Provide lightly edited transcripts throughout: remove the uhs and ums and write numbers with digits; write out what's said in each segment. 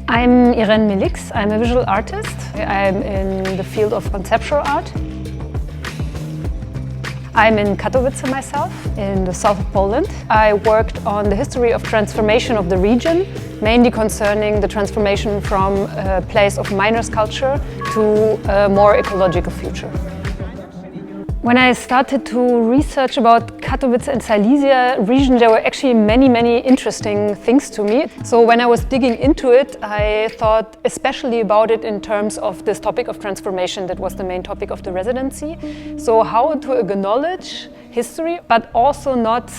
I'm Irène Mélix. I'm a visual artist. I'm in the field of conceptual art. I'm in Katowice myself, in the south of Poland. I worked on the history of transformation of the region, mainly concerning the transformation from a place of miners culture to a more ecological future. When I started to research about Katowice and Silesia region, there were actually many interesting things to me. So when I was digging into it, I thought especially about it in terms of this topic of transformation that was the main topic of the residency. So how to acknowledge history, but also not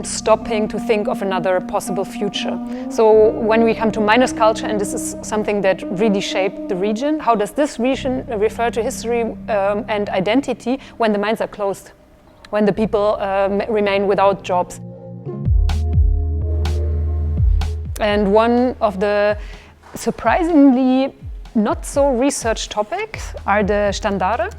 stopping to think of another possible future. So when we come to miners culture, and this is something that really shaped the region, how does this region refer to history and identity when the mines are closed, when the people remain without jobs? And one of the surprisingly not so researched topics are the sztandary.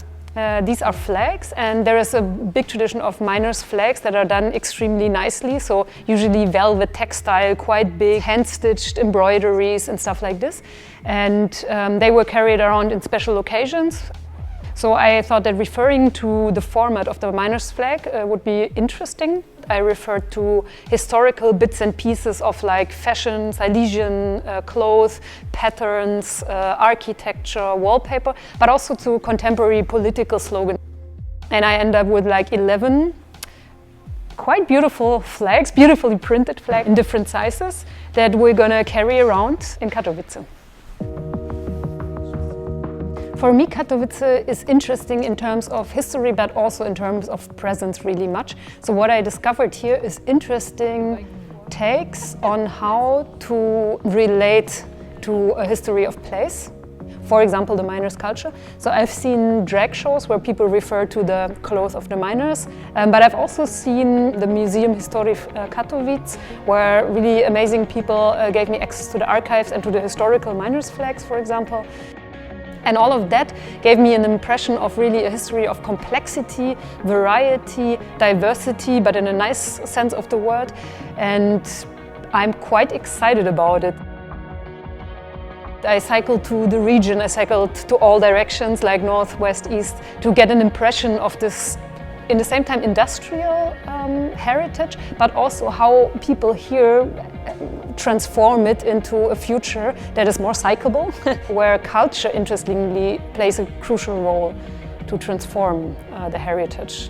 These are flags, and there is a big tradition of miners' flags that are done extremely nicely, so usually velvet textile, quite big, hand-stitched embroideries and stuff like this. And they were carried around in special occasions. So I thought that referring to the format of the miners' flag would be interesting. I referred to historical bits and pieces of like fashion, Silesian clothes, patterns, architecture, wallpaper, but also to contemporary political slogans. And I end up with like 11 quite beautiful flags, beautifully printed flags in different sizes that we're gonna carry around in Katowice. For me, Katowice is interesting in terms of history, but also in terms of presence really much. So what I discovered here is interesting takes on how to relate to a history of place. For example, the miners' culture. So I've seen drag shows where people refer to the clothes of the miners, but I've also seen the Muzeum Śląskie Katowice, where really amazing people gave me access to the archives and to the historical miners' flags, for example. And all of that gave me an impression of really a history of complexity, variety, diversity, but in a nice sense of the word. And I'm quite excited about it. I cycled to the region, I cycled to all directions, like north, west, east, to get an impression of this, in the same time, industrial heritage, but also how people here transform it into a future that is more cyclable, where culture, interestingly, plays a crucial role to transform the heritage.